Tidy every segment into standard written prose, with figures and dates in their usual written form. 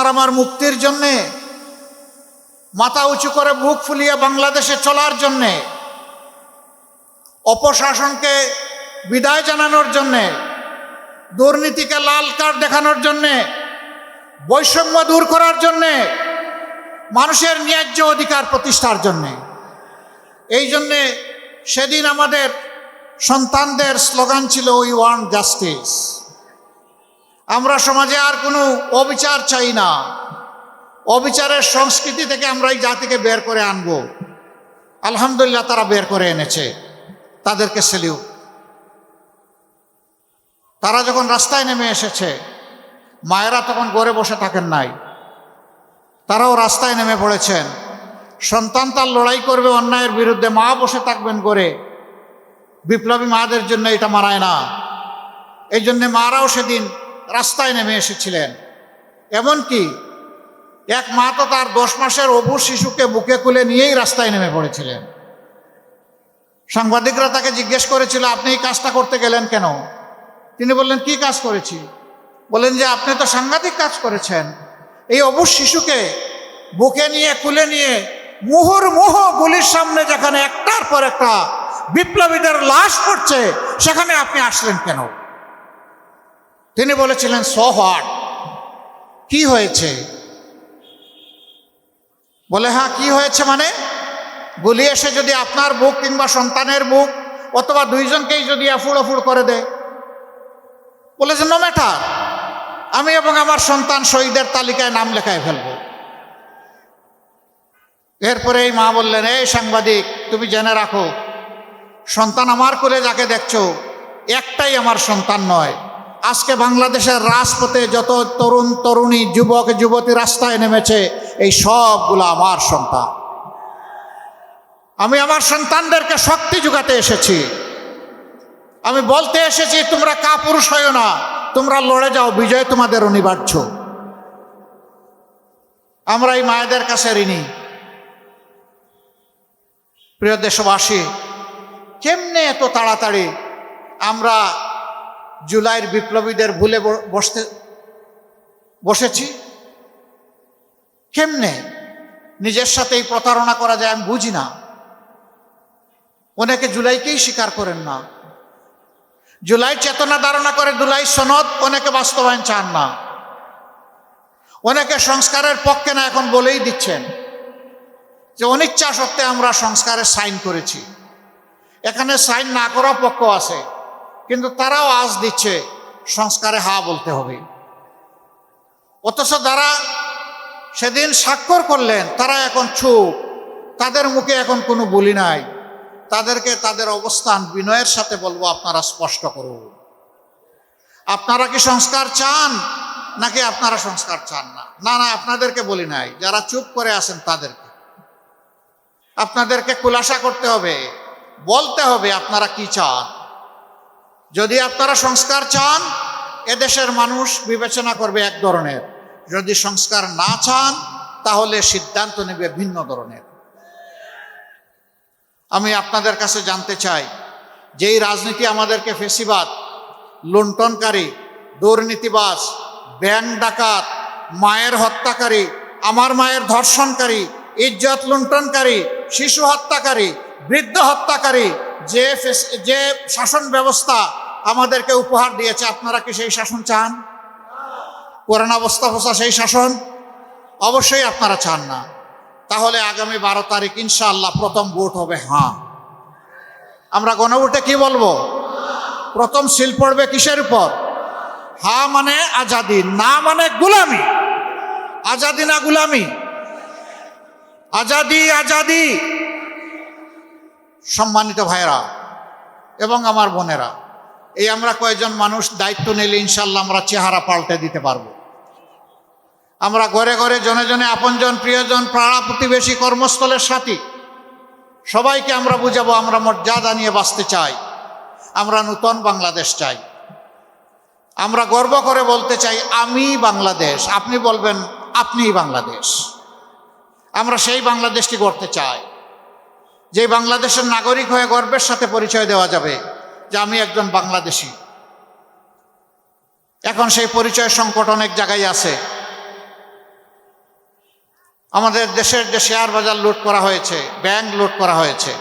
আপনার আমার মুক্তির জন্যে, মাথা উঁচু করে বুক ফুলিয়ে বাংলাদেশে চলার জন্যে, অপশাসনকে বিদায় জানানোর জন্যে, দুর্নীতিকে লাল কার্ড দেখানোর জন্যে, বৈষম্য দূর করার জন্যে, মানুষের ন্যায্য অধিকার প্রতিষ্ঠার জন্যে। এই জন্যে সেদিন আমাদের সন্তানদের স্লোগান ছিল উই ওয়ান্ট জাস্টিস। আমরা সমাজে আর কোনো অবিচার চাই না। অবিচারের সংস্কৃতি থেকে আমরা এই জাতিকে বের করে আনব। আলহামদুলিল্লাহ তারা বের করে এনেছে, তাদেরকে সেলিউট। তারা যখন রাস্তায় নেমে এসেছে, মায়েরা তখন ঘরে বসে থাকেন নাই, তারাও রাস্তায় নেমে পড়েছেন। সন্তান তার লড়াই করবে অন্যায়ের বিরুদ্ধে, মা বসে থাকবেন ঘরে। বিপ্লবী মাদের জন্য এটা মানায় না। এই জন্যে মারাও সেদিন রাস্তায় নেমে এসেছিলেন। এমনকি এক মা তো তার 10 মাসের অবুঝ শিশুকে বুকে তুলে নিয়েই রাস্তায় নেমে পড়েছিলেন। সাংবাদিকরা তাকে জিজ্ঞেস করেছিল, আপনি এই কাজটা করতে গেলেন কেন? তিনি বললেন, কি কাজ করেছি? বলেন যে আপনি তো সাংঘাতিক কাজ করেছেন। এই অবুঝ শিশুকে বুকে নিয়ে কুলে নিয়ে মুহুর্মুহু গুলির সামনে যেখানে একটার পর একটা বিপ্লবীদের লাশ পড়ছে, সেখানে আপনি আসলেন কেন? তিনি বলেছিলেন, সো হোয়াট, কি হয়েছে? বলে, হ্যাঁ কি হয়েছে মানে? গুলি এসে যদি আপনার বুক কিংবা সন্তানের বুক অথবা দুইজনকেই যদি আফুড় করে দেয়, বলেছে নো ম্যাটার, আমি এবং আমার সন্তান শহীদের তালিকায় নাম লেখায় ফেলব। এরপরে এই মা বললেন, এই সাংবাদিক, তুমি জেনে রাখো, সন্তান আমার কোলে যাকে দেখছো, একটাই আমার সন্তান নয়। আজকে বাংলাদেশের রাজপথে যত তরুণ তরুণী যুবক যুবতী রাস্তায় নেমেছে, এই সবগুলো আমার সন্তান। আমি আমার সন্তানদেরকে শক্তি যোগাতে এসেছি। আমি বলতে এসেছি, তোমরা কাপুরুষ হয়ো না, তোমরা লড়ে যাও, বিজয় তোমাদের অনিবার্য। আমরা এই মায়েদের কাছে ঋণী। প্রিয় দেশবাসী, কেমনে এত তাড়াতাড়ি আমরা জুলাইয়ের বিপ্লবীদের ভুলে বসেছি? কেমনে নিজের সাথেই প্রতারণা করা যায় আমি বুঝি না। অনেকে জুলাইকেই স্বীকার করেন না। জুলাই চেতনা ধারণা করে জুলাই সনদ অনেকে বাস্তবায়ন চান না। অনেকে সংস্কারের পক্ষে না, এখন বলেই দিচ্ছেন যে অনিচ্ছা সত্ত্বে আমরা সংস্কারের সাইন করেছি। এখানে সাইন না করা পক্ষ আছে, কিন্তু তারাও আজ দিচ্ছে সংস্কারে হা বলতে হবে। অথচ যারা সেদিন স্বাক্ষর করলেন তারা এখন চুপ, তাদের মুখে এখন কোনো বলি নাই। তাদেরকে তাদের অবস্থান বিনয়ের সাথে বলবো, আপনারা স্পষ্ট করুন, আপনারা কি সংস্কার চান নাকি আপনারা সংস্কার চান না? না না, আপনাদেরকে বলি নাই, যারা চুপ করে আছেন তাদেরকে, আপনাদেরকে খুলাসা করতে হবে, বলতে হবে আপনারা কি চান। যদি আপনারা সংস্কার চান, এদেশের মানুষ বিবেচনা করবে এক ধরনের, যদি সংস্কার না চান তাহলে সিদ্ধান্ত নেবে ভিন্ন ধরনের। আমি আপনাদের কাছে জানতে চাই, যেই রাজনীতি আমাদেরকে ফেসিবাদ, লুণ্ঠনকারী, দুর্নীতিবাজ, ব্যাংক ডাকাত, মায়ের হত্যাকারী, আমার মায়ের ধর্ষণকারী, ইজ্জত লুণ্ঠনকারী, শিশু হত্যাকারী, বৃদ্ধ হত্যাকারী যে শাসন ব্যবস্থা আমাদেরকে উপহার দিয়েছে, আপনারা কি সেই শাসন চান? কোরআন অবস্থা ফসা সেই শাসন অবশ্যই আপনারা চান না। তাহলে আগামী 12 তারিখ ইনশাআল্লাহ প্রথম ভোট হবে হ্যাঁ। আমরা গণভোটে কি বলবো? প্রথম সিল পড়বে কিসের উপর? হ্যাঁ মানে আজাদি, না মানে গুলামি। আজাদি না গুলামি? আজাদি, আজাদি। সম্মানিত ভাইরা এবং আমার বোনেরা, এই আমরা কয়েকজন মানুষ দায়িত্ব নিলে ইনশাল্লাহ আমরা চেহারা পাল্টে দিতে পারবো। আমরা ঘরে ঘরে, জনে জনে, আপনজন, প্রিয়জন, পাড়া প্রতিবেশী, কর্মস্থলের সাথী সবাইকে আমরা বুঝাবো, আমরা মর্যাদা নিয়ে বাঁচতে চাই, আমরা নূতন বাংলাদেশ চাই। আমরা গর্ব করে বলতে চাই আমি বাংলাদেশ, আপনি বলবেন আপনিই বাংলাদেশ। আমরা সেই বাংলাদেশটি গড়তে চাই, যে বাংলাদেশের নাগরিক হয়ে গর্বের সাথে পরিচয় দেওয়া যাবে যে আমি একজন বাংলাদেশি। এখন সেই পরিচয় সংকট অনেক জায়গায় আছে। আমাদের দেশের যে শেয়ার বাজার লুট করা হয়েছে, ব্যাংক লুট করা হয়েছে,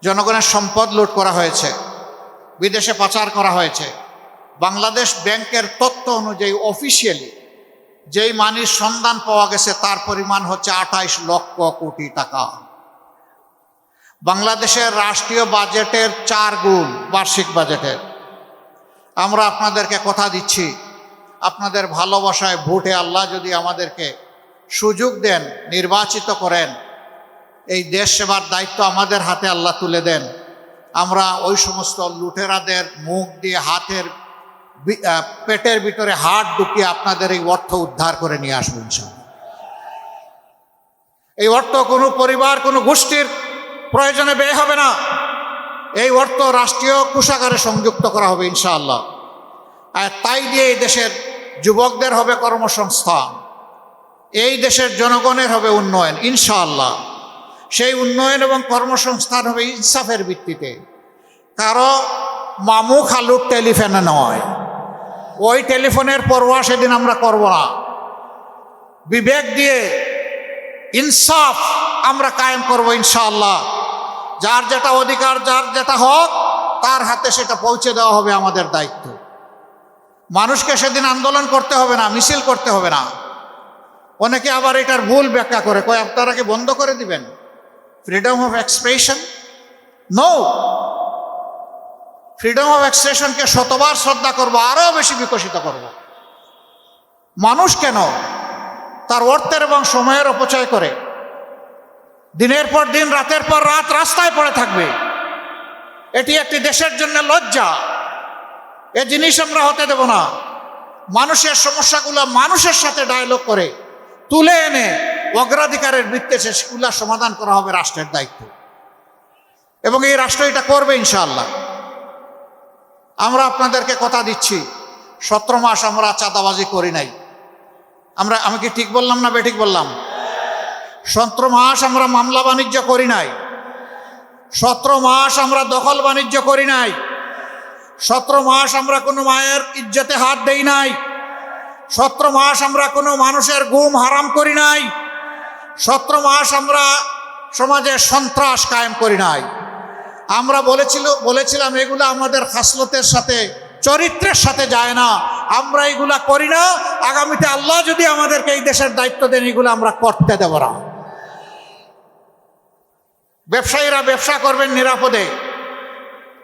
জনগণের সম্পদ লুট করা হয়েছে, বিদেশে পাচার করা হয়েছে। বাংলাদেশ ব্যাংকের তথ্য অনুযায়ী অফিসিয়ালি যেই মানির সন্ধান পাওয়া গেছে তার পরিমাণ হচ্ছে 28 লক্ষ কোটি টাকা। বাংলাদেশের রাষ্ট্রীয় বাজেটের 4 গুণ বার্ষিক বাজেটের। আমরা আপনাদেরকে কথা দিচ্ছি, আপনাদের ভালোবাসায় ভোটে আল্লাহ যদি আমাদেরকে সুযোগ দেন, নির্বাচিত করেন, এই দেশ সেবার দায়িত্ব আমাদের হাতে আল্লাহ তুলে দেন, আমরা ওই সমস্ত লুটেরাদের মুখ দিয়ে পেটের ভিতরে হাত ঢুকিয়ে আপনাদের এই অর্থ উদ্ধার করে নিয়ে আসবো ইনশাআল্লাহ। এই অর্থ কোনো পরিবার, কোনো গোষ্ঠীর প্রয়োজনে ব্যয় হবে না। এই অর্থ রাষ্ট্রীয় কোষাগারে সংযুক্ত করা হবে ইনশাআল্লাহ। আর তাই দিয়ে এই দেশের যুবকদের হবে কর্মসংস্থান, এই দেশের জনগণের হবে উন্নয়ন ইনশাআল্লাহ। সেই উন্নয়ন এবং কর্মসংস্থান হবে ইনসাফের ভিত্তিতে, কারো মামু খালুর টেলিফোনে নয়। ওই টেলিফোনের পরোয়া সেদিন আমরা করব না। বিবেক দিয়ে ইনসাফ আমরা কায়েম করব ইনশাআল্লাহ। যার যেটা অধিকার, যার যেটা হক, তার হাতে সেটা পৌঁছে দেওয়া হবে আমাদের দায়িত্ব। মানুষকে সেদিন আন্দোলন করতে হবে না, মিছিল করতে হবে না। অনেকে আবার এটার ভুল ব্যাখ্যা করে, কয় আপনারা কি বন্ধ করে দিবেন freedom of expression? No, freedom of এক্সপ্রেশনকে শতবার শ্রদ্ধা করব, আরও বেশি বিকশিত করব। মানুষ কেন তার অর্থের এবং সময়ের অপচয় করে দিনের পর দিন, রাতের পর রাত রাস্তায় পড়ে থাকবে? এটি একটি দেশের জন্য লজ্জা। এ জিনিস আমরা হতে দেব না। মানুষের সমস্যাগুলো মানুষের সাথে ডায়লগ করে তুলে এনে অগ্রাধিকারের ভিত্তিতে সেগুলো সমাধান করা হবে রাষ্ট্রের দায়িত্ব, এবং এই রাষ্ট্র এটা করবে ইনশাআল্লাহ। আমরা আপনাদেরকে কথা দিচ্ছি, 17 মাস আমরা চাঁদাবাজি করি নাই। আমি কি ঠিক বললাম না বেঠিক বললাম? 17 মাস আমরা মামলা বাণিজ্য করি নাই। 17 মাস আমরা দখল বাণিজ্য করি নাই। 17 মাস আমরা কোনো মায়ের ইজ্জতে হাত দেই নাই। 17 মাস আমরা কোনো মানুষের গুম হারাম করি নাই। 17 মাস আমরা সমাজে সন্ত্রাস কায়েম করি নাই। আমরা বলেছিলাম এগুলো আমাদের খাসলতের সাথে, চরিত্রের সাথে যায় না, আমরা এগুলা করি না। আগামীতে আল্লাহ যদি আমাদেরকে এই দেশের দায়িত্ব দেন, এগুলো আমরা করতে দেব না। ব্যবসায়ীরা ব্যবসা করবেন নিরাপদে,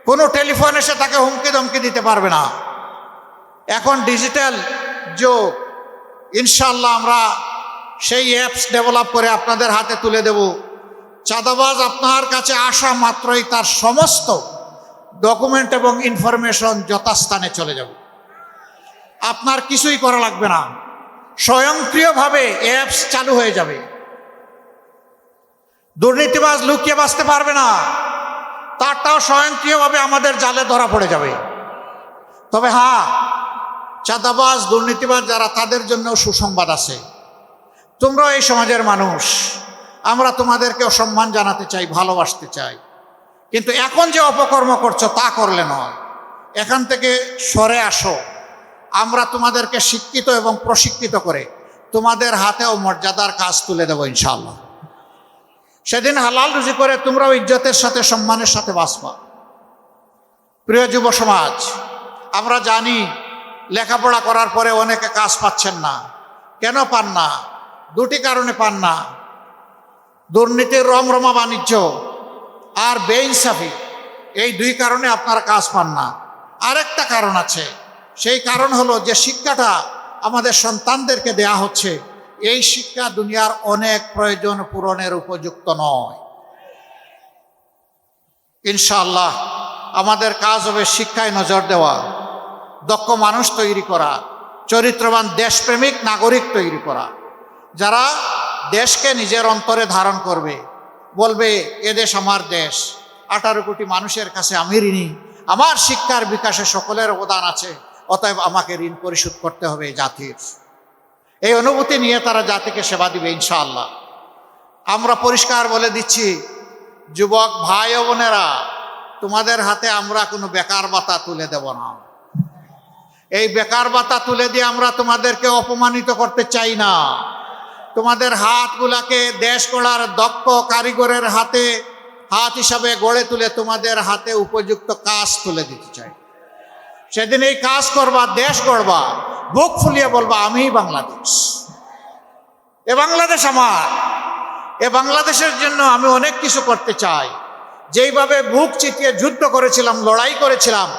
কোনো টেলিফোন এসে তাকে হুমকি ধমকি দিতে পারবে না। এখন ডিজিটাল যুগ, ইনশাআল্লাহ আমরা সেই অ্যাপস ডেভেলপ করে আপনাদের হাতে তুলে দেব। চাঁদাবাজ আপনার কাছে আসা মাত্রই তার সমস্ত ডকুমেন্ট এবং ইনফরমেশন যথাস্থানে চলে যাবে। আপনার কিছুই করা লাগবে না, স্বয়ংক্রিয়ভাবে অ্যাপস চালু হয়ে যাবে। দুর্নীতিবাজ লুকিয়ে বাঁচতে পারবে না, তারটাও স্বয়ংক্রিয়ভাবে আমাদের জালে ধরা পড়ে যাবে। তবে হ্যাঁ, চাঁদাবাজ দুর্নীতিবাজ যারা, তাদের জন্য সুসংবাদ আছে। তোমরাও এই সমাজের মানুষ, আমরা তোমাদেরকেও সম্মান জানাতে চাই, ভালোবাসতে চাই। কিন্তু এখন যে অপকর্ম করছো তা করলে নয়, এখান থেকে সরে আসো। আমরা তোমাদেরকে শিক্ষিত এবং প্রশিক্ষিত করে তোমাদের হাতেও মর্যাদার কাজ তুলে দেবো ইনশাআল্লাহ। সেদিন হালাল রুজি করে তোমরাও ইজ্জতের সাথে, সম্মানের সাথে বাঁচবা। প্রিয় যুব সমাজ, আমরা জানি লেখাপড়া করার পরে অনেকে কাজ পাচ্ছেন না। কেন পান না? দুটি কারণে পান না। দুর্নীতির রমরমা বাণিজ্য আর বেইনসাফি, এই 2 কারণে আপনারা কাজ পান না। আরেকটা কারণ আছে, সেই কারণ হলো যে শিক্ষাটা আমাদের সন্তানদেরকে দেয়া হচ্ছে, এই শিক্ষা দুনিয়ার অনেক প্রয়োজন পূরণের উপযুক্ত নয়। ইনশাআল্লাহ আমাদের কাজ হবে শিক্ষায় নজর দেওয়া, দক্ষ মানুষ তৈরি করা, চরিত্রবান দেশপ্রেমিক নাগরিক তৈরি করা, যারা দেশকে নিজের অন্তরে ধারণ করবে, বলবে এদেশ আমার দেশ, 18 কোটি মানুষের কাছে আমি ঋণী, আমার শিক্ষার বিকাশে সকলের অবদান আছে, অতএব আমাকে ঋণ পরিশোধ করতে হবে জাতির। এই অনুভূতি নিয়ে তারা জাতিকে সেবা দিবে ইনশাআল্লাহ। আমরা পরিষ্কার বলে দিচ্ছি, যুবক ভাই ও বোনেরা, তোমাদের হাতে আমরা কোনো বেকার ভাতা তুলে দেব না। এই বেকার ভাতা তুলে দিয়ে আমরা তোমাদেরকে অপমানিত করতে চাই না, তোমাদের হাতগুলাকে দেশ গড়ার দক্ষ কারিগরের হাত হিসাবে গড়ে তুলে তোমাদের হাতে উপযুক্ত কাজ তুলে দিতে চাই। সেদিন এই কাজ করবা, দেশ গড়বা, বুক ফুলিয়ে বলবা আমি বাংলাদেশ, এ বাংলাদেশ আমার, এ বাংলাদেশের জন্য আমি অনেক কিছু করতে চাই। যেইভাবে বুক চিতিয়ে যুদ্ধ করেছিলাম, লড়াই করেছিলাম,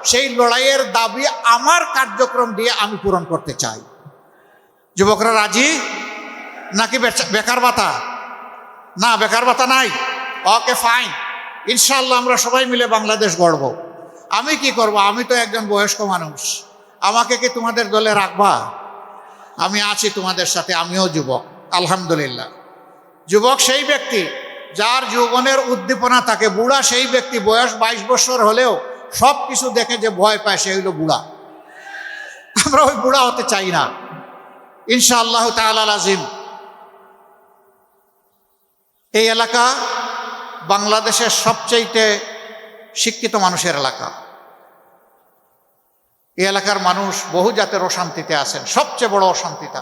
সেই লড়াইয়ের দাবি আমার কার্যক্রম দিয়ে আমি পূরণ করতে চাই। যুবকরা রাজি নাকি বেকার ভাতা? না, বেকার ভাতা নাই। ওকে ফাইন, ইনশাআল্লাহ আমরা সবাই মিলে বাংলাদেশ গড়ব। আমি কি করব? আমি তো একজন বয়স্ক মানুষ, আমাকে কি তোমাদের দলে রাখবা? আমি আছি তোমাদের সাথে, আমিও যুবক আলহামদুলিল্লাহ। যুবক সেই ব্যক্তি যার যৌবনের উদ্দীপনা থাকে, বুড়া সেই ব্যক্তি বয়স 22 বছর হলেও সব কিছু দেখে যে ভয় পায়, সে হইল বুড়া। আমরা ওই বুড়া হতে চাই না ইনশাআল্লাহ তাআলা আজিম। এই এলাকা বাংলাদেশের সবচেয়ে শিক্ষিত মানুষের এলাকা। এই এলাকার মানুষ বহু জাতের অশান্তিতে আছেন। সবচেয়ে বড় অশান্তিটা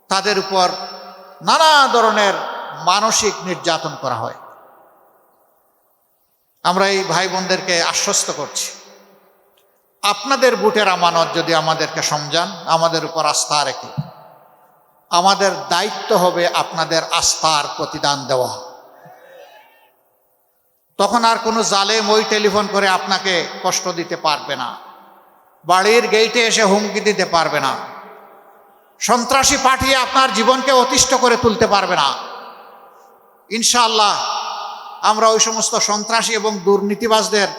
তাদের উপর নানা ধরনের মানসিক নির্যাতন করা হয়। আমরা এই ভাই বোনদেরকে আশ্বস্ত করছি, আপনাদের বুটের আমানত যদি আমাদেরকে সমঝান, আমাদের উপর আস্থা রেখে, আমাদের দায়িত্ব হবে আপনাদের আস্থার প্রতিদান দেওয়া। তখন আর কোনো জালেম ওই টেলিফোন করে আপনাকে কষ্ট দিতে পারবে না, বাড়ির গেইটে এসে হুমকি দিতে পারবে না, সন্ত্রাসী পাঠিয়ে আপনার জীবনকে অতিষ্ঠ করে তুলতে পারবে না। ইনশাআল্লাহ আমরা ওই সমস্ত সন্ত্রাসী এবং দুর্নীতিবাজদের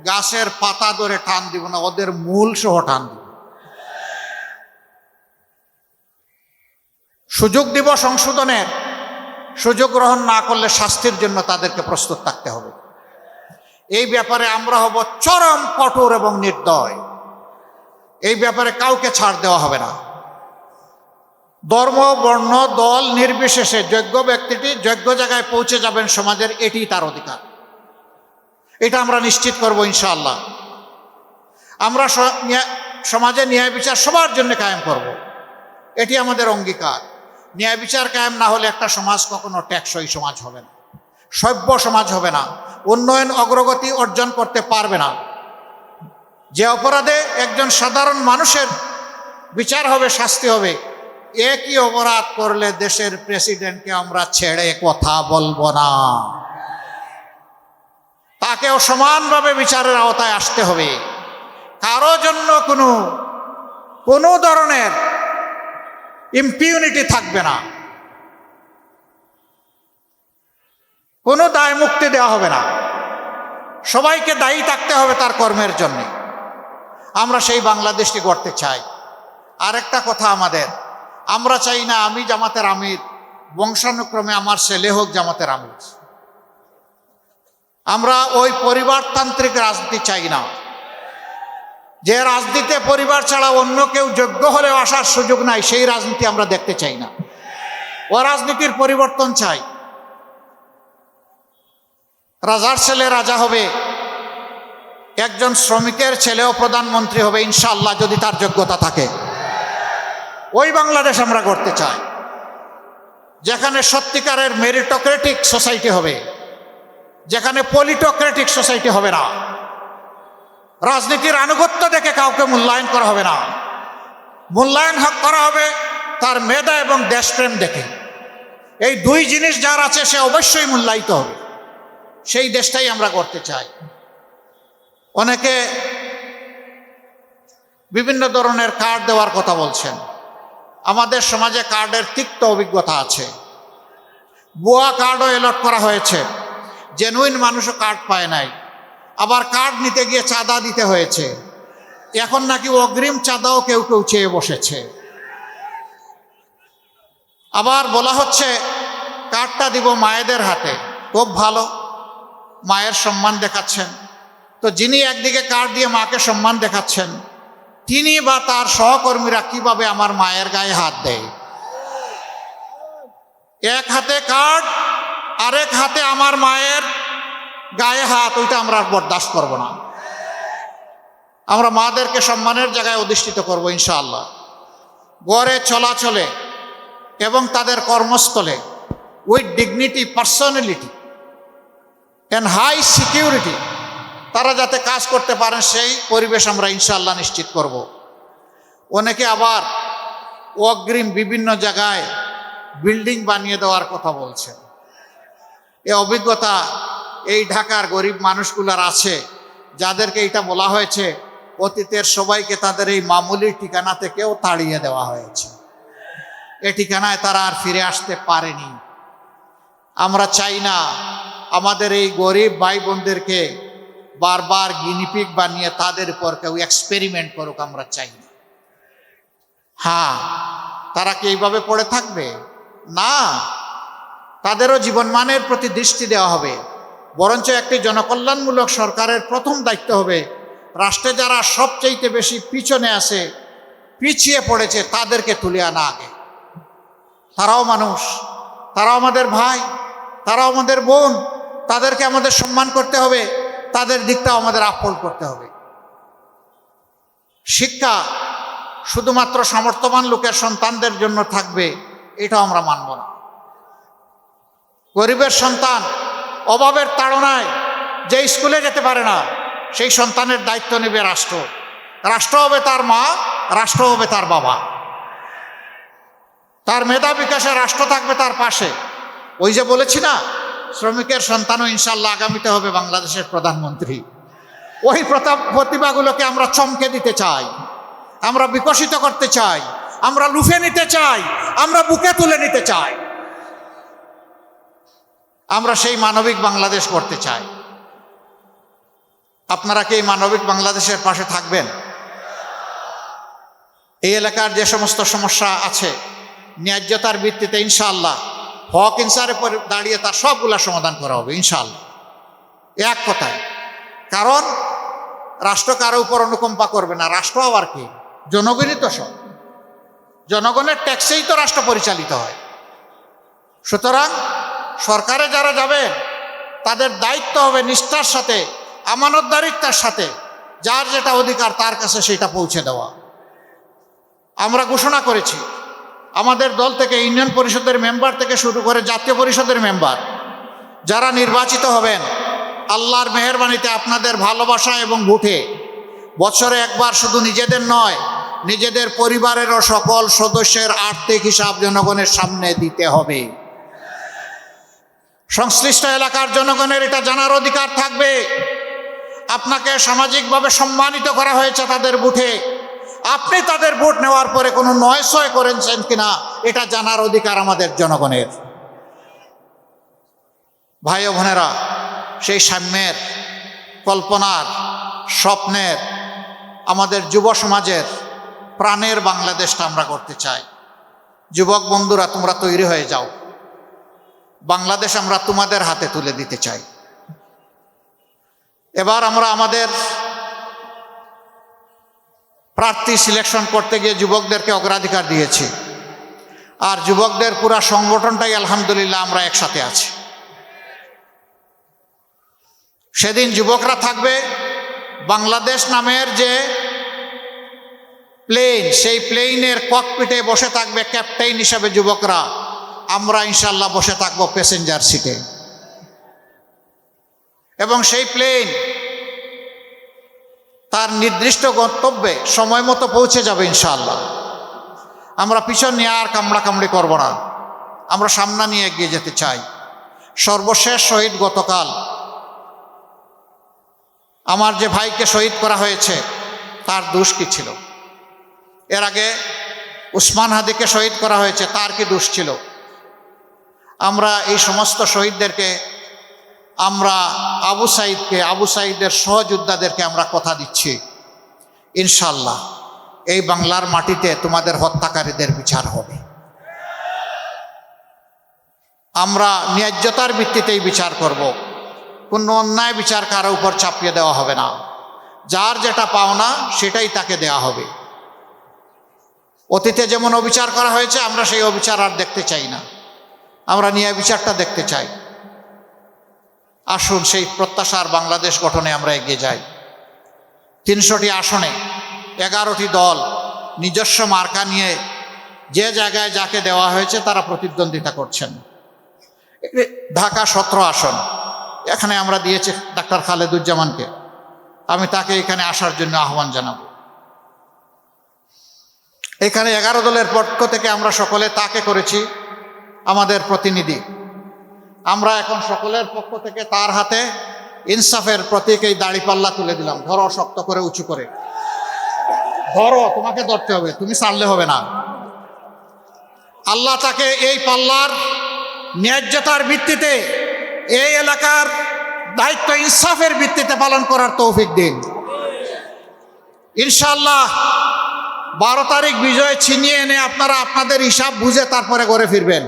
গাছের পাতা ধরে টান দিব না, ওদের মূল সহ টান দিব। সুযোগ দিব সংশোধনের, সুযোগ গ্রহণ না করলে শাস্তির জন্য তাদেরকে প্রস্তুত থাকতে হবে। এই ব্যাপারে আমরা হব চরম কঠোর এবং নির্দয়। এই ব্যাপারে কাউকে ছাড় দেওয়া হবে না। ধর্ম, বর্ণ, দল নির্বিশেষে যোগ্য ব্যক্তিটি যোগ্য জায়গায় পৌঁছে যাবেন সমাজের, এটি তার অধিকার। এটা আমরা নিশ্চিত করব ইনশাআল্লাহ। আমরা সমাজে ন্যায় বিচার সবার জন্য কায়েম করব, এটি আমাদের অঙ্গীকার। ন্যায় বিচার কায়েম না হলে একটা সমাজ কখনো টেকসই সমাজ হবে না, সভ্য সমাজ হবে না, উন্নয়ন অগ্রগতি অর্জন করতে পারবে না। যে অপরাধে একজন সাধারণ মানুষের বিচার হবে, শাস্তি হবে, একই অপরাধ করলে দেশের প্রেসিডেন্টকে আমরা ছেড়ে কথা বলবো না, তাকেও সমানভাবে বিচারের আওতায় আসতে হবে। কারো জন্য কোনো ধরনের ইম্পিউনিটি থাকবে না, কোনো দায় মুক্তি দেওয়া হবে না, সবাইকে দায়ী থাকতে হবে তার কর্মের জন্য। আমরা সেই বাংলাদেশটি গড়তে চাই। আরেকটা কথা আমরা চাই না আমি জামাতের আমির, বংশানুক্রমে আমার ছেলে হোক জামাতের আমির। আমরা ওই পরিবারতান্ত্রিক রাজনীতি চাই না, যে রাজনীতিতে পরিবার ছাড়া অন্য কেউ যোগ্য হলেও আসার সুযোগ নাই, সেই রাজনীতি আমরা দেখতে চাই না। ও রাজনীতির পরিবর্তন চাই। রাজার ছেলে রাজা হবে, একজন শ্রমিকের ছেলেও প্রধানমন্ত্রী হবে ইনশাআল্লাহ, যদি তার যোগ্যতা থাকে। ওই বাংলাদেশ আমরা গড়তে চাই, যেখানে সত্যিকারের মেরিটোক্রেটিক সোসাইটি হবে, যেখানে পলিটোক্রেটিক সোসাইটি হবে না। রাজনীতির আনুগত্য দেখে কাউকে মূল্যায়ন করা হবে না, মূল্যায়ন করা হবে তার মেধা এবং দেশপ্রেম দেখে। এই দুই জিনিস যার আছে সে অবশ্যই মূল্যায়িত হবে। সেই দেশটাই আমরা করতে চাই। অনেকে বিভিন্ন ধরনের কার্ড দেওয়ার কথা বলছেন। আমাদের সমাজে কার্ডের তিক্ত অভিজ্ঞতা আছে। ভুয়া কার্ডও এলট করা হয়েছে, জেনুইন মানুষও কার্ড পায় নাই। আবার কার্ড নিতে গিয়ে চাঁদা দিতে হয়েছে। এখন নাকি অগ্রিম চাঁদাও কেউ কেউ চেয়ে বসেছে। আবার বলা হচ্ছে কার্ডটা দিব মায়েদের হাতে। খুব ভালো, মায়ের সম্মান দেখাচ্ছেন। তো যিনি একদিকে কার্ড দিয়ে মাকে সম্মান দেখাচ্ছেন, তিনি বা তার সহকর্মীরা কিভাবে আমার মায়ের গায়ে হাত দেয়? এক হাতে কার্ড, আরেক হাতে আমার মায়ের গায়ে হাত, ওইটা আমরা বরদাস্ত করব না। আমরা মাদেরকে সম্মানের জায়গায় অধিষ্ঠিত করব ইনশাআল্লাহ। গড়ে চলাচলে এবং তাদের কর্মস্থলে with dignity, personality and high security তারা যাতে কাজ করতে পারেন, সেই পরিবেশ আমরা ইনশাআল্লাহ নিশ্চিত করব। অনেকে আবার অগ্রিম বিভিন্ন জায়গায় বিল্ডিং বানিয়ে দেওয়ার কথা বলছেন। এই অভিজ্ঞতা এই ঢাকার গরিব মানুষগুলোর আছে, যাদেরকে এটা বলা হয়েছে অতীতের সবাইকে তাদের এই মামুলি ঠিকানা থেকেও তাড়িয়ে দেওয়া হয়েছে। এই ঠিকানায় তারা আর ফিরে আসতে পারেনি। আমরা চাই না আমাদের এই গরিব ভাই বোনদেরকে বারবার গিনিপিগ বানিয়ে তাদের উপর কেউ এক্সপেরিমেন্ট করুক, আমরা চাই না। হ্যাঁ, তারা কি এইভাবে পড়ে থাকবে? না, তাদেরও জীবনমানের প্রতি দৃষ্টি দেওয়া হবে। বরঞ্চ একটি জনকল্যাণমূলক সরকারের প্রথম দায়িত্ব হবে রাষ্ট্রে যারা সবচেয়ে বেশি পিছনে আছে, পিছিয়ে পড়েছে, তাদেরকে তুলে আনা আগে। তারাও মানুষ, তারাও আমাদের ভাই, তারাও আমাদের বোন, তাদেরকে আমাদের সম্মান করতে হবে, তাদের দিকটাও আমাদের আপহোল্ড করতে হবে। শিক্ষা শুধুমাত্র সামর্থ্যবান লোকের সন্তানদের জন্য থাকবে, এটাও আমরা মানব না। গরিবের সন্তান অভাবের তাড়নায় যে স্কুলে যেতে পারে না, সেই সন্তানের দায়িত্ব নেবে রাষ্ট্র। রাষ্ট্র হবে তার মা, রাষ্ট্র হবে তার বাবা। তার মেধা বিকাশে রাষ্ট্র থাকবে তার পাশে। ওই যে বলেছি না, শ্রমিকের সন্তানও ইনশাল্লাহ আগামীতে হবে বাংলাদেশের প্রধানমন্ত্রী। ওই প্রতিভাগুলোকে আমরা চমকে দিতে চাই, আমরা বিকশিত করতে চাই, আমরা লুফে নিতে চাই, আমরা বুকে তুলে নিতে চাই। আমরা সেই মানবিক বাংলাদেশ করতে চাই। আপনারা কি এই মানবিক বাংলাদেশের পাশে থাকবেন? এই এলাকার যে সমস্ত সমস্যা আছে, ন্যায্যতার ভিত্তিতে ইনশাআল্লাহ হক ইনসাফের পরে দাঁড়িয়ে তার সবগুলা সমাধান করা হবে ইনশাআল্লাহ, এক কথায়। কারণ রাষ্ট্র কারো উপর অনুকম্পা করবে না। রাষ্ট্র আবার কি? জনগণই তো সব, জনগণের ট্যাক্সেই তো রাষ্ট্র পরিচালিত হয়। সুতরাং সরকারে যারা যাবেন তাদের দায়িত্ব হবে নিষ্ঠার সাথে, আমানতদারিত্বের সাথে যার যেটা অধিকার তার কাছে সেটা পৌঁছে দেওয়া। আমরা ঘোষণা করেছি আমাদের দল থেকে ইউনিয়ন পরিষদের মেম্বার থেকে শুরু করে জাতীয় পরিষদের মেম্বার যারা নির্বাচিত হবেন, আল্লাহর মেহেরবানিতে আপনাদের ভালোবাসা এবং ভোটে বছরে একবার শুধু নিজেদের নয়, নিজেদের পরিবারেরও সকল সদস্যের আর্থিক হিসাব জনগণের সামনে দিতে হবে। সংশ্লিষ্ট এলাকার জনগণের এটা জানার অধিকার থাকবে। আপনাকে সামাজিকভাবে সম্মানিত করা হয়েছে তাদের ভোটে, আপনি তাদের ভোট নেওয়ার পরে কোনো নয়ছয় করেছেন কিনা এটা জানার অধিকার আমাদের জনগণের। ভাই ও বোনেরা, সেই সাম্যের, কল্পনার, স্বপ্নের, আমাদের যুব সমাজের প্রাণের বাংলাদেশটা আমরা করতে চাই। যুবক বন্ধুরা, তোমরা তৈরি হয়ে যাও, বাংলাদেশ আমরা তোমাদের হাতে তুলে দিতে চাই। এবার আমরা আমাদের প্রার্থী সিলেকশন করতে গিয়ে যুবকদেরকে অগ্রাধিকার দিয়েছি, আর যুবকদের পুরা সংগঠনটাই আলহামদুলিল্লাহ আমরা একসাথে আছি। সেদিন যুবকরা থাকবে, বাংলাদেশ নামের যে প্লেন, সেই প্লেনের ককপিটে বসে থাকবে ক্যাপ্টেন হিসাবে যুবকরা, আমরা ইনশাল্লাহ বসে থাকবো প্যাসেঞ্জার সিটে। এবং সেই প্লেন তার নির্দিষ্ট গন্তব্যে সময় মতো পৌঁছে যাবে ইনশাআল্লাহ। আমরা পিছন নিয়ে আর কামড়াকামড়ি করব না, আমরা সামনে নিয়ে এগিয়ে যেতে চাই। সর্বশেষ শহীদ গতকাল আমার যে ভাইকে শহীদ করা হয়েছে, তার দোষ কি ছিল? এর আগে উসমান হাদিকে শহীদ করা হয়েছে, তার কি দোষ ছিল? আমরা এই সমস্ত শহীদদেরকে, আমরা আবু সাঈদকে, আবু সাঈদের সহযোদ্ধাদেরকে আমরা কথা দিচ্ছি ইনশাল্লাহ এই বাংলার মাটিতে তোমাদের হত্যাকারীদের বিচার হবে। আমরা ন্যায্যতার ভিত্তিতেই বিচার করব, কোনো অন্যায় বিচার কারো উপর চাপিয়ে দেওয়া হবে না। যার যেটা পাওনা সেটাই তাকে দেওয়া হবে। অতীতে যেমন অবিচার করা হয়েছে, আমরা সেই অবিচার আর দেখতে চাই না, আমরা ন্যায় বিচারটা দেখতে চাই। আসুন সেই প্রত্যাশার বাংলাদেশ গঠনে আমরা এগিয়ে যাই। 300টি আসনে 11টি দল নিজস্ব মার্কা নিয়ে যে জায়গায় যাকে দেওয়া হয়েছে তারা প্রতিদ্বন্দ্বিতা করছেন। ঢাকা 17 আসন এখানে আমরা দিয়েছি ডাক্তার খালেদুজ্জামানকে। আমি তাকে এখানে আসার জন্য আহ্বান জানাবো। এখানে 11 দলের পক্ষ থেকে আমরা সকলে তাকে করেছি আমাদের প্রতিনিধি। আমরা এখন সকলের পক্ষ থেকে তার হাতে ইনসাফের প্রতীক এই দাড়িপাল্লা তুলে দিলাম। ধরো, শক্ত করে উঁচু করে ধরো, তোমাকে ধরতে হবে, তুমি ছাড়লে হবে না। আল্লাহ তাকে এই পাল্লার ন্যায্যতার ভিত্তিতে এই এলাকার দায়িত্ব ইনসাফের ভিত্তিতে পালন করার তৌফিক দিন। ইনশাআল্লাহ 12 তারিখ বিজয় ছিনিয়ে এনে আপনারা আপনাদের হিসাব বুঝে তারপরে ঘরে ফিরবেন।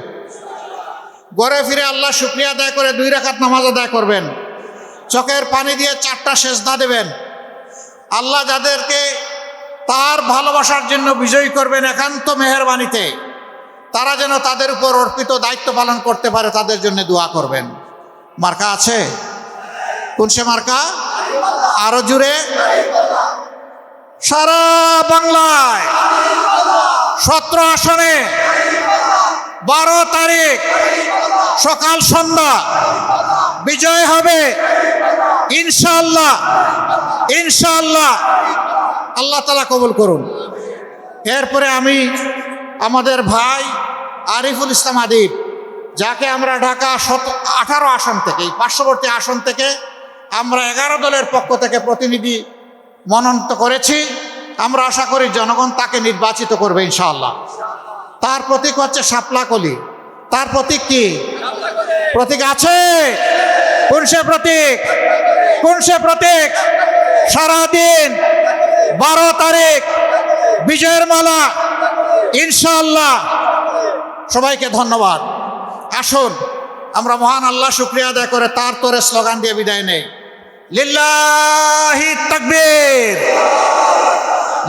ঘরে ফিরে আল্লাহ শুকরিয়া আদায় করে 2 রাকাত নামাজ আদায় করবেন। চোখের পানি দিয়ে 4টা সেজদা দেবেন। আল্লাহ যাদেরকে তার ভালোবাসার জন্য বিজয়ী করবেন একান্ত মেহেরবানিতে, তারা যেন তাদের উপর অর্পিত দায়িত্ব পালন করতে পারে তাদের জন্য দোয়া করবেন। মার্কা আছে? কোন সে মার্কা? আরো জুড়ে। সারা বাংলায় 17 আসনে 12 তারিখ সকাল সন্ধ্যা বিজয় হবে ইনশাআল্লাহ। ইনশাআল্লাহ আল্লাহ তাআলা কবুল করুন। এরপরে আমি আমাদের ভাই আরিফুল ইসলাম আদিব, যাকে আমরা ঢাকা 18 আসন থেকে, পার্শ্ববর্তী আসন থেকে আমরা 11 দলের পক্ষ থেকে প্রতিনিধি মনোনীত করেছি। আমরা আশা করি জনগণ তাকে নির্বাচিত করবে ইনশাআল্লাহ। তার প্রতীক হচ্ছে শাপলা কলি। তার প্রতীক কি? প্রতীক আছে? কোন সে প্রতীক? কোন সে প্রতীক? সারাদিন 12 তারিখ বিজয়ের মালা ইনশাআল্লাহ। সবাইকে ধন্যবাদ। আসুন আমরা মহান আল্লাহ শুকরিয়া আদায় করে তার তোরে স্লোগান দিয়ে বিদায় নেই। লিল্লাহি তাকবীর,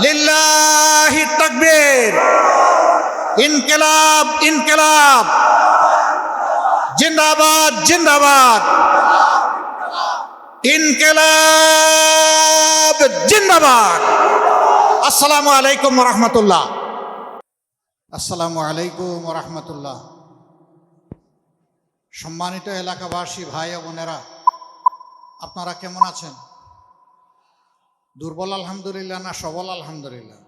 লিল্লাহি তাকবীর, ইনকিলাব ইনকিলাব, জিন্দাবাদ জিন্দাবাদ, ইনকিলাব জিন্দাবাদ। আসসালামু আলাইকুম ওয়া রাহমাতুল্লাহ। আসসালামু আলাইকুম ওয়া রাহমাতুল্লাহ। সম্মানিত এলাকাবাসী, ভাই ও বোনেরা, আপনারা কেমন আছেন? দুর্বল আলহামদুলিল্লাহ না সবল আলহামদুলিল্লাহ?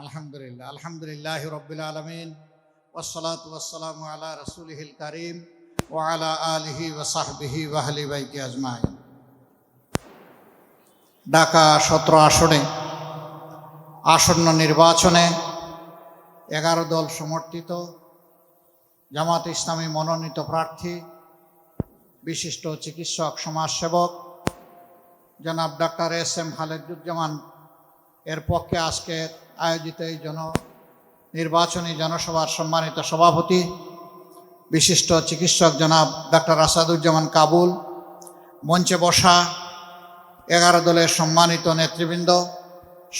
আলহামদুলিল্লাহ। আলহামদুলিল্লাহি রাব্বিল আলামিন, ওয়াসসালাতু ওয়াসসালামু আলা রাসূলিহিল কারীম ওয়া আলা আলিহি ওয়া সাহবিহি ওয়া আহলি বাইতি আজমাইন। ঢাকা 17 আসনে আসন্ন নির্বাচনে 11 দল সমর্থিত জামাত ইসলামী মনোনীত প্রার্থী বিশিষ্ট চিকিৎসক সমাজসেবক জনাব ডাক্তার এস.এম. খালেদুজ্জামান এর পক্ষে আজকে আয়োজিত এই নির্বাচনী জনসভার সম্মানিত সভাপতি বিশিষ্ট চিকিৎসক জনাব ডাক্তার আসাদুজ্জামান কাবুল, মঞ্চে বসা 11 দলের সম্মানিত নেতৃবৃন্দ,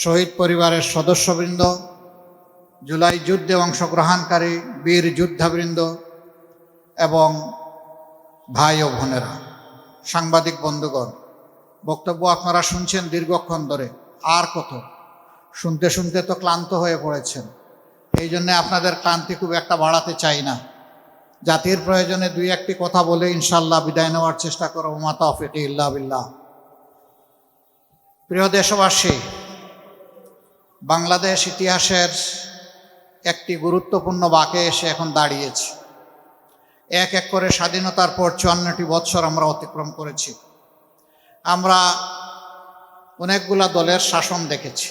শহীদ পরিবারের সদস্যবৃন্দ, জুলাই যুদ্ধে অংশগ্রহণকারী বীর যোদ্ধাবৃন্দ এবং ভাই ও বোনেরা, সাংবাদিক বন্ধুগণ, বক্তব্য আপনারা শুনছেন দীর্ঘক্ষণ ধরে। আর কত শুনতে শুনতে তো ক্লান্ত হয়ে পড়েছেন। এই জন্যে আপনাদের ক্লান্তি খুব একটা বাড়াতে চাই না। জাতির প্রয়োজনে 2-1টি কথা বলে ইনশাআল্লাহ বিদায় নেওয়ার চেষ্টা করব। মা তাওফীক ইল্লা বিল্লাহ। প্রিয় দেশবাসী, বাংলাদেশ ইতিহাসের একটি গুরুত্বপূর্ণ বাঁকে এসে এখন দাঁড়িয়েছে। এক এক করে স্বাধীনতার পর 54টি বৎসর আমরা অতিক্রম করেছি। আমরা অনেকগুলা দলের শাসন দেখেছি,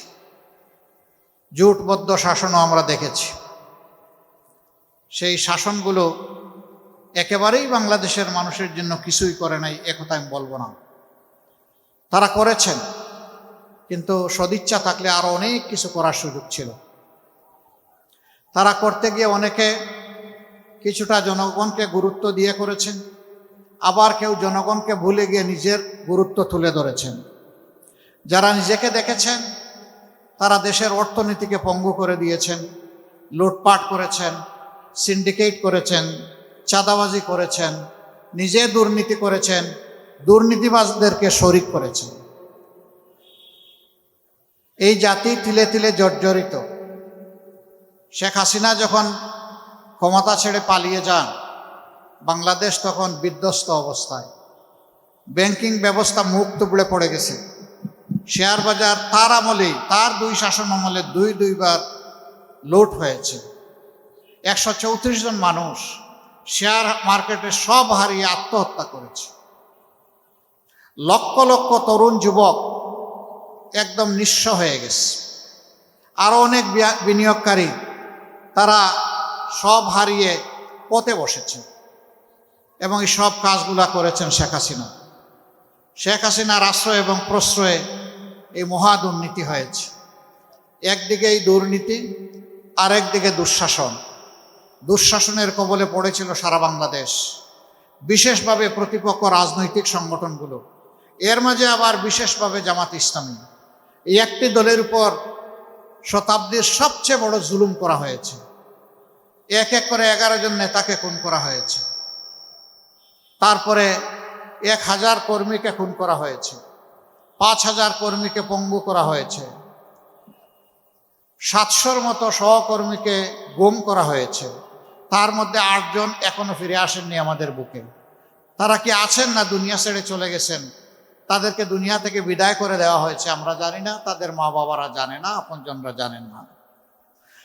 জোটবদ্ধ শাসনও আমরা দেখেছি। সেই শাসনগুলো একেবারেই বাংলাদেশের মানুষের জন্য কিছুই করে নাই একথা আমি বলবো না। তারা করেছেন, কিন্তু সদিচ্ছা থাকলে আরো অনেক কিছু করার সুযোগ ছিল। তারা করতে গিয়ে অনেকে কিছুটা জনগণকে গুরুত্ব দিয়ে করেছেন, আবার কেউ জনগণকে ভুলে গিয়ে নিজের গুরুত্ব তুলে ধরেছেন। যারা নিজেকে দেখেছেন তারা দেশের অর্থনীতিকে পঙ্গু করে দিয়েছেন, লুটপাট করেছেন, সিন্ডিকেট করেছেন, চাঁদাবাজি করেছেন, নিজে দুর্নীতি করেছেন, দুর্নীতিবাজদেরকে শরিক করেছেন। এই জাতি তিলে তিলে জর্জরিত। শেখ হাসিনা যখন ক্ষমতা ছেড়ে পালিয়ে যান, বাংলাদেশ তখন বিধ্বস্ত অবস্থায়, ব্যাংকিং ব্যবস্থা মুখ তুবড়ে পড়ে গেছে। শেয়ার বাজার তার আমলেই, তার দুই শাসন আমলে দুইবার লুট হয়েছে। 134 জন মানুষ শেয়ার মার্কেটে সব হারিয়ে আত্মহত্যা করেছে। লক্ষ লক্ষ তরুণ যুবক একদম নিঃস্ব হয়ে গেছে। আরও অনেক বিনিয়োগকারী তারা সব হারিয়ে পথে বসেছে, এবং এই সব কাজগুলা করেছেন শেখ হাসিনা। শেখ হাসিনার আশ্রয় এবং প্রশ্রয়ে এই মহা দুর্নীতি হয়েছে। একদিকে এই দুর্নীতি, আরেকদিকে দুঃশাসন। দুঃশাসনের কবলে পড়েছিল সারা বাংলাদেশ, বিশেষভাবে প্রতিপক্ষ রাজনৈতিক সংগঠনগুলো, এর মাঝে আবার বিশেষভাবে জামাত ইসলামী। এই একটি দলের উপর শতাব্দীর সবচেয়ে বড় জুলুম করা হয়েছে। এক এক করে 11 জন নেতাকে খুন করা হয়েছে। তারপরে 1000 কর্মীকে খুন করা হয়েছে, 5000 কর্মীকে পঙ্গু করা হয়েছে, 700-র মতো সহকর্মীকে গুম করা হয়েছে। তার মধ্যে 8 জন এখনো ফিরে আসেননি আমাদের বুকে। তারা কি আছেন না দুনিয়া ছেড়ে চলে গেছেন? তাদেরকে দুনিয়া থেকে বিদায় করে দেওয়া হয়েছে, আমরা জানি না, তাদের মা বাবারা জানে না, আপনজনরা জানেন না।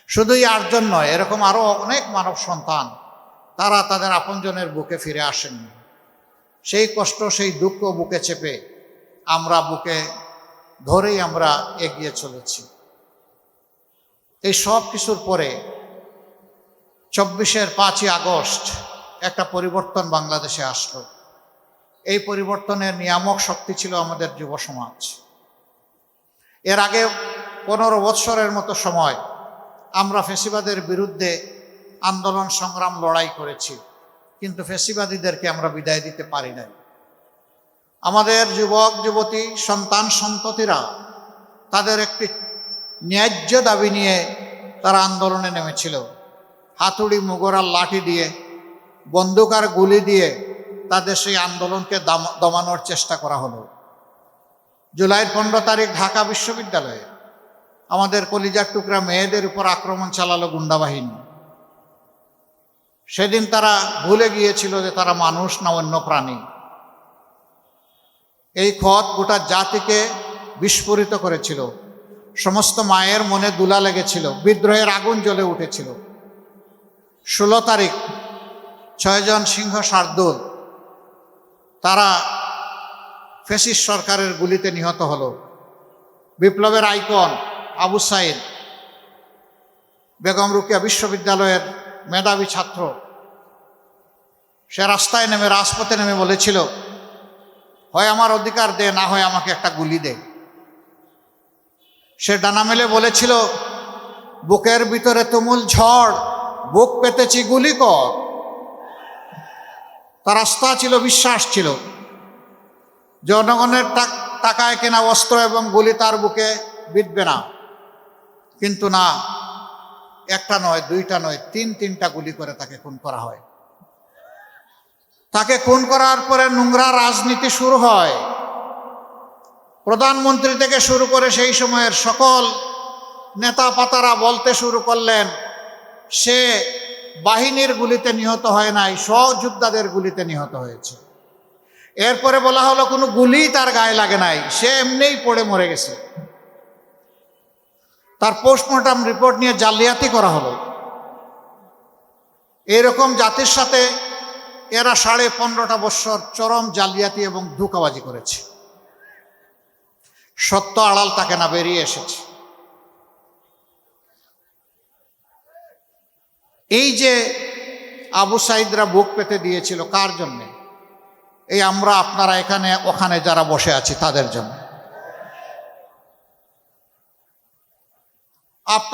শুধুই 8 জন নয়, এরকম আরো অনেক মানব সন্তান তারা তাদের আপনজনের বুকে ফিরে আসেননি। সেই কষ্ট, সেই দুঃখ বুকে চেপে আমরা বুকে ধরেই আমরা এগিয়ে চলেছি। এই সব কিছুর পরে 24-এর 5ই আগস্ট একটা পরিবর্তন বাংলাদেশে আসলো। এই পরিবর্তনের নিয়ামক শক্তি ছিল আমাদের যুব সমাজ। এর আগে 15 বৎসরের মতো সময় আমরা ফ্যাসিবাদের বিরুদ্ধে আন্দোলন সংগ্রাম লড়াই করেছি, কিন্তু ফ্যাসিবাদীদেরকে আমরা বিদায় দিতে পারি নাই। আমাদের যুবক যুবতী সন্তান সন্ততিরা তাদের একটি ন্যায্য দাবি নিয়ে তারা আন্দোলনে নেমেছিল। হাতুড়ি, মুগরার লাঠি দিয়ে, বন্দুক আর গুলি দিয়ে তাদের সেই আন্দোলনকে দমানোর চেষ্টা করা হলো। জুলাইয়ের 15 তারিখ ঢাকা বিশ্ববিদ্যালয়ে আমাদের কলিজার টুকরা মেয়েদের উপর আক্রমণ চালালো গুন্ডা বাহিনী। সেদিন তারা ভুলে গিয়েছিল যে তারা মানুষ না অন্য প্রাণী। এই ক্ষত গোটা জাতিকে বিস্ফোরিত করেছিল। সমস্ত মায়ের মনে দুলা লেগেছিল, বিদ্রোহের আগুন জ্বলে উঠেছিল। 16 তারিখ 6 জন সিংহ শার্দুল তারা ফ্যাসিস্ট সরকারের গুলিতে নিহত হলো। বিপ্লবের আইকন আবু সাইদ, বেগম রোকেয়া বিশ্ববিদ্যালয়ের মেধাবী ছাত্র, সে রাস্তায় নেমে, রাজপথে নেমে বলেছিল, হয় আমার অধিকার দে, না হয় আমাকে একটা গুলি দে। সে ডানা মেলে বলেছিল, বুকের ভিতরে তুমুল ঝড়, বুক পেতেছি, গুলি কর। তার আস্থা ছিল, বিশ্বাস ছিল, জনগণের টাকায় কেনা অস্ত্র এবং গুলি তার বুকে বিঁধবে না। কিন্তু না, একটা নয়, দুইটা নয়, তিনটা গুলি করে তাকে খুন করা হয়। তাকে খুন করার পরে নোংরা রাজনীতি শুরু হয়। প্রধানমন্ত্রী থেকে শুরু করে সেই সময়ের সকল নেতা পাতারা বলতে শুরু করলেন, সে বাহিনীর গুলিতে নিহত হয় নাই, সহযোদ্ধাদের গুলিতে নিহত হয়েছে। এরপরে বলা হলো কোনো গুলি তার গায়ে লাগে নাই, সে এমনিই পড়ে মরে গেছে। তার পোস্টমর্টম রিপোর্ট নিয়ে জালিয়াতি করা হলো। এরকম জাতির সাথে এরা 15.5 বৎসর চরম জালিয়াতি এবং ধোঁকাবাজি করেছে। সত্য আড়াল তাকে না, বেরিয়ে এসেছে। এই যে আবু সাইদরা বুক পেতে দিয়েছিল, কার জন্যে? এই আমরা, আপনারা এখানে ওখানে যারা বসে আছি তাদের জন্য।